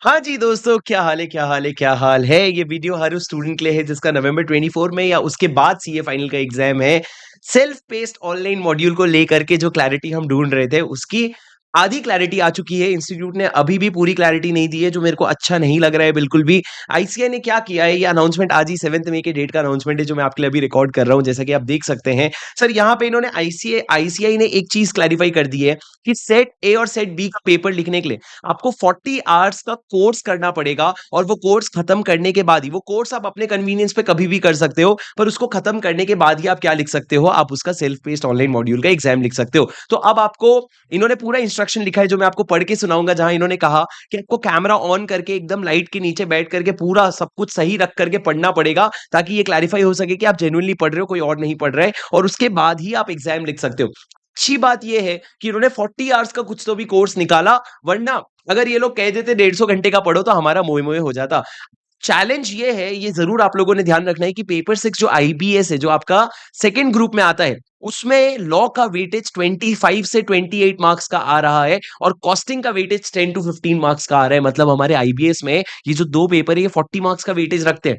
हाँ जी दोस्तों, क्या हाल है क्या हाल है क्या हाल है। ये वीडियो हर उस स्टूडेंट के लिए है जिसका नवंबर 24 में या उसके बाद सीए फाइनल का एग्जाम है। सेल्फ पेस्ड ऑनलाइन मॉड्यूल को लेकर के जो क्लैरिटी हम ढूंढ रहे थे उसकी आधी क्लैरिटी आ चुकी है। इंस्टीट्यूट ने अभी भी पूरी क्लैरिटी नहीं दी है, जो मेरे को अच्छा नहीं लग रहा है बिल्कुल भी। आईसीआई ने क्या किया है, ये अनाउंसमेंट आज ही 7 मई के डेट का अनाउंसमेंट है जो मैं आपके लिए अभी रिकॉर्ड कर रहा हूँ, जैसा कि आप देख सकते हैं। सर यहाँ पे इन्होंने आईसीआई ने एक चीज क्लैरिफाई कर दी है कि सेट ए और सेट बी का पेपर लिखने के लिए आपको 40 आवर्स का कोर्स करना पड़ेगा, और वो कोर्स खत्म करने के बाद ही, वो कोर्स आप अपने कन्वीनियंस पे कभी भी कर सकते हो, पर उसको खत्म करने के बाद ही आप क्या लिख सकते हो, आप उसका सेल्फ पेस्ड ऑनलाइन मॉड्यूल का एग्जाम लिख सकते हो। तो अब आपको इन्होंने पूरा इंस्ट्रक्शन लिखा है जो मैं आपको पढ़ के सुनाऊंगा, जहां इन्होंने कहा कि आपको कैमरा ऑन करके एकदम लाइट के नीचे बैठ करके पूरा सब कुछ सही रख करके पढ़ना पड़ेगा, ताकि ये क्लैरिफाई हो सके कि आप जेन्युइनली पढ़ रहे हो, कोई और नहीं पढ़ रहा है, और उसके बाद ही आप एग्जाम लिख सकते हो। अच्छी बात यह है कि इन्होंने 40 आवर्स का कुछ तो भी कोर्स निकाला, वरना अगर ये लोग कह देते 150 घंटे का पढ़ो तो हमारा मोए मोए हो जाता। चैलेंज ये है, ये जरूर आप लोगों ने ध्यान रखना है कि पेपर 6 जो आईबीएस है, जो आपका सेकंड ग्रुप में आता है, उसमें लॉ का वेटेज 25 से 28 मार्क्स का आ रहा है, और कॉस्टिंग का वेटेज 10 टू 15 मार्क्स का आ रहा है। मतलब हमारे आईबीएस में ये जो दो पेपर है, ये 40 मार्क्स का वेटेज रखते हैं।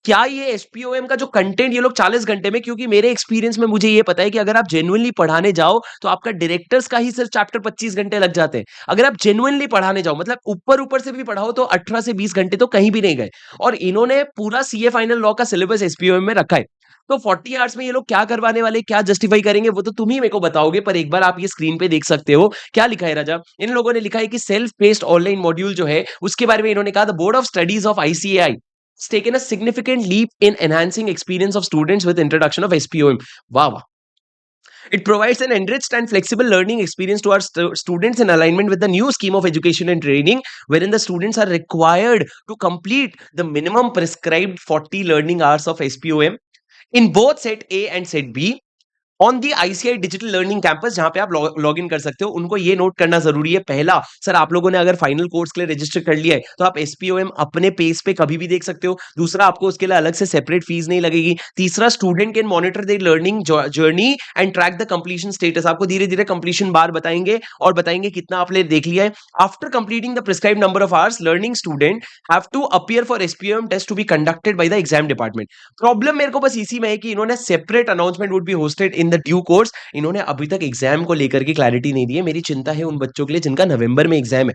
क्या ये एसपीओएम का जो कंटेंट ये लोग 40 घंटे में, क्योंकि मेरे एक्सपीरियंस में मुझे ये पता है कि अगर आप जेन्युइनली पढ़ाने जाओ तो आपका डायरेक्टर्स का ही सिर्फ चैप्टर 25 घंटे लग जाते हैं। अगर आप जेन्युइनली पढ़ाने जाओ, मतलब ऊपर ऊपर से भी पढ़ाओ, तो 18 से 20 घंटे तो कहीं भी नहीं गए। और इन्होंने पूरा सीए फाइनल लॉ का सिलेबस एसपीओएम में रखा है। तो 40 आवर्स में ये लोग क्या करवाने वाले, क्या जस्टिफाई करेंगे, वो तो तुम ही मेरे को बताओगे। पर एक बार आप ये स्क्रीन पे देख सकते हो क्या लिखा है राजा। इन लोगों ने लिखा है कि सेल्फ पेस्ड ऑनलाइन मॉड्यूल जो है उसके बारे में इन्होंने कहा, the board of studies of ICAI has taken a significant leap in enhancing experience of students with introduction of SPOM. Wow. It provides an enriched and flexible learning experience to our students in alignment with the new scheme of education and training, wherein the students are required to complete the minimum prescribed 40 learning hours of SPOM in both set A and set B on the ICI digital learning campus, जहां पे आप log in कर सकते हो। उनको ये note करना जरूरी है, पहला, सर आप लोगों ने अगर फाइनल कोर्स के लिए रजिस्टर कर लिया है तो आप एसपीओएम अपने पेज पे कभी भी देख सकते हो। दूसरा, आपको उसके लिए अलग से सेपरेट फीस नहीं लगेगी। तीसरा, student can monitor there learning journey and track the completion status. आपको धीरे धीरे कंप्लीशन बार बताएंगे और बताएंगे कितना आपने देख लिया है। After completing the prescribe number of hours, learning student have to appear for SPOM test to be conducted by the exam department. Problem मेरे को बस इसी में है कि इन्होंने separate announcement would be hosted in the due course. इन्होंने अभी तक एग्जाम को लेकर के क्लैरिटी नहीं दी है। मेरी चिंता है उन बच्चों के लिए जिनका नवंबर में एग्जाम है।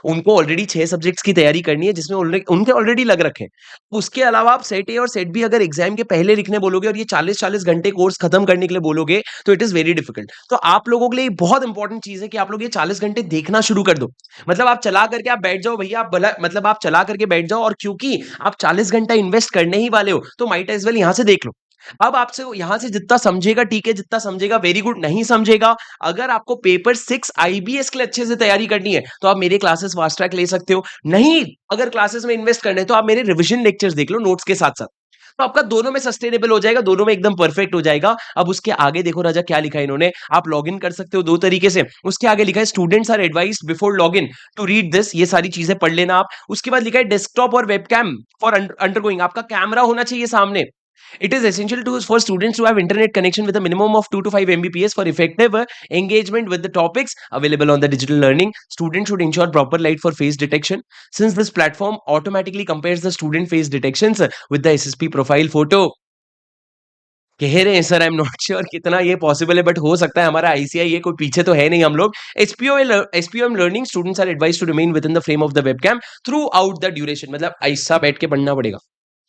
उनको ऑलरेडी 6 सब्जेक्ट्स की तैयारी करनी है, जिसमें उनके ऑलरेडी लग रखे हैं। उसके अलावा आप सेट ए और सेट बी अगर एग्जाम के पहले लिखने बोलोगे और ये 40-40 घंटे कोर्स खत्म करने के लिए बोलोगे, तो इट इज वेरी डिफिकल्ट। तो आप लोगों के लिए बहुत इंपॉर्टेंट चीज है कि आप लोग ये 40 घंटे देखना शुरू कर दो। मतलब आप चला करके आप बैठ जाओ भैया, आप भला मतलब आप चला करके बैठ जाओ, और क्योंकि आप 40 घंटा इन्वेस्ट करने ही वाले हो तो माइट एज वेल यहां से देख लो। अब आपसे यहां से जितना समझेगा ठीक है, जितना समझेगा वेरी गुड, नहीं समझेगा, अगर आपको पेपर 6 आईबीएस के लिए अच्छे से तैयारी करनी है तो आप मेरे क्लासेस फास्ट ट्रैक ले सकते हो। नहीं, अगर क्लासेस में इन्वेस्ट करना है तो आप मेरे रिवीजन लेक्चर्स देख लो नोट्स के साथ साथ। तो आपका दोनों में सस्टेनेबल हो जाएगा, दोनों में एकदम परफेक्ट हो जाएगा। अब उसके आगे देखो राजा क्या लिखा है इन्होंने। आप लॉग इन कर सकते हो दो तरीके से। उसके आगे लिखा है students are advised before log in to read this. ये सारी चीजें पढ़ लेना आप। उसके बाद लिखा है डेस्कटॉप और वेबकैम फॉर अंडरगोइंग। आपका कैमरा होना चाहिए सामने। It is essential for students to have internet connection with a minimum of 2 to 5 Mbps for effective engagement with the topics available on the digital learning. Students should ensure proper light for face detection, since this platform automatically compares the student face detections with the SSP profile photo. कह रहे हैं sir, I am not sure कितना ये possible है, but हो सकता है। हमारा आईसीआई ये कोई पीछे तो है नहीं हम लोग। SPOM learning students are advised to remain within the frame of the webcam throughout the duration. मतलब ऐसा बैठ के पढ़ना पड़ेगा।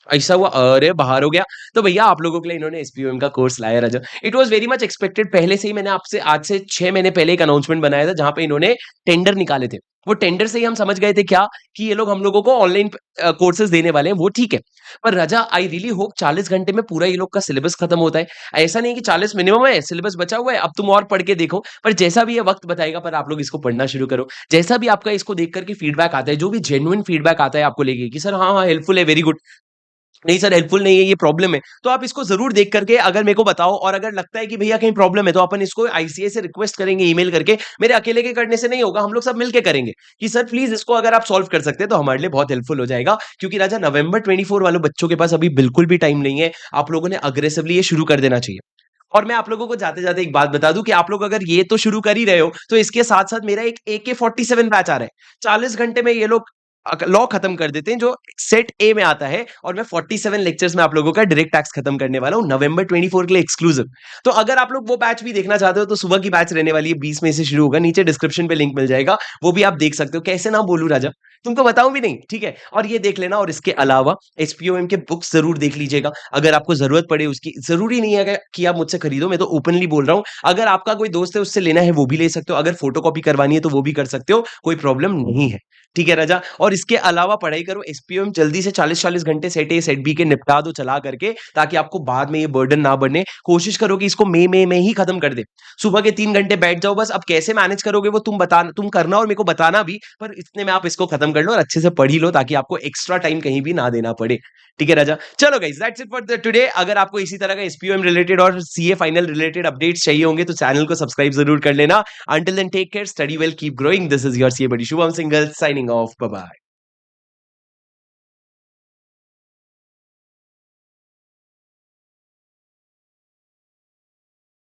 ऐसा हुआ, अरे बाहर हो गया। तो भैया आप लोगों के लिए इन्होंने एसपीओएम का कोर्स लाया राजा। It was very much expected. पहले से ही मैंने आपसे आज से 6 महीने पहले एक अनाउंसमेंट बनाया था जहां पे इन्होंने टेंडर निकाले थे। वो टेंडर से ही हम समझ गए थे क्या, कि ये लोग हम लोगों को ऑनलाइन कोर्सेज देने वाले हैं, वो ठीक है। पर राजा आई रियली होप 40 घंटे में पूरा ये लोग का सिलेबस खत्म होता है। ऐसा नहीं कि 40 मिनिमम है, सिलेबस बचा हुआ है, अब तुम और पढ़ के देखो। पर जैसा भी ये वक्त बताएगा, पर आप लोग इसको पढ़ना शुरू करो। जैसा भी आपका इसको देख करके फीडबैक आता है, जो भी जेन्युइन फीडबैक आता है आपको लेके कि सर हाँ हाँ हेल्पफुल है, वेरी गुड, नहीं सर हेल्पफुल नहीं है, ये प्रॉब्लम है, तो आप इसको जरूर देख करके अगर मेरे को बताओ। और अगर लगता है कि भैया कहीं प्रॉब्लम है तो अपन इसको आईसीए से रिक्वेस्ट करेंगे ईमेल करके। मेरे अकेले के करने से नहीं होगा, हम लोग सब मिलके करेंगे कि सर प्लीज इसको अगर आप सॉल्व कर सकते हैं तो हमारे लिए बहुत हेल्पफुल हो जाएगा। क्योंकि राजा नवंबर 24 वालों बच्चों के पास अभी बिल्कुल भी टाइम नहीं है। आप लोगों ने अग्रेसिवली ये शुरू कर देना चाहिए। और मैं आप लोगों को जाते जाते एक बात बता दूं कि आप लोग अगर ये तो शुरू कर ही रहे हो, तो इसके साथ साथ मेरा एक AK-47 बैच आ रहा है। 40 घंटे में ये लोग लॉ खत्म कर देते हैं जो सेट ए में आता है, और मैं 47 लेक्चर्स में आप लोगों का डायरेक्ट टैक्स खत्म करने वाला हूं नवंबर 24 के लिए एक्सक्लूसिव। तो अगर आप लोग वो बैच भी देखना चाहते हो तो सुबह की बैच रहने वाली है, 20 में से शुरू होगा, नीचे डिस्क्रिप्शन पे लिंक मिल जाएगा, वो भी आप देख सकते हो। कैसे ना बोलूं राजा, तुमको बताऊं भी नहीं, ठीक है। और ये देख लेना, और इसके अलावा एसपीओएम के बुक्स जरूर देख लीजिएगा, अगर आपको जरूरत पड़े उसकी। जरूरी नहीं है कि आप मुझसे खरीदो, मैं तो ओपनली बोल रहा हूं, अगर आपका कोई दोस्त है उससे लेना है वो भी ले सकते हो, अगर फोटोकॉपी करवानी है तो वो भी कर सकते हो, कोई प्रॉब्लम नहीं है, ठीक है राजा। और इसके अलावा पढ़ाई करो, एसपीएम जल्दी से 40-40 घंटे सेट ए सेट बी के निपटा दो चला करके, ताकि आपको बाद में ये बर्डन ना बढ़ने। कोशिश करो कि इसको मई में ही खत्म कर दे। सुबह के 3 घंटे बैठ जाओ बस। अब कैसे मैनेज करोगे वो तुम करना और मेरे को बताना भी, पर इतने में आप इसको खत्म कर लो और अच्छे से पढ़ी लो, ताकि आपको एक्स्ट्रा टाइम कहीं भी ना देना पड़े, ठीक है राजा। चलो guys, that's it for today. अगर आपको इसी तरह का एसपीएम रिलेटेड और सीए फाइनल रिलेटेड अपडेट्स चाहिए होंगे तो चैनल को सब्सक्राइब जरूर कर लेना। Until then, take care, study well, keep growing. This is your CA buddy Shubham Singhal signing off. Bye bye.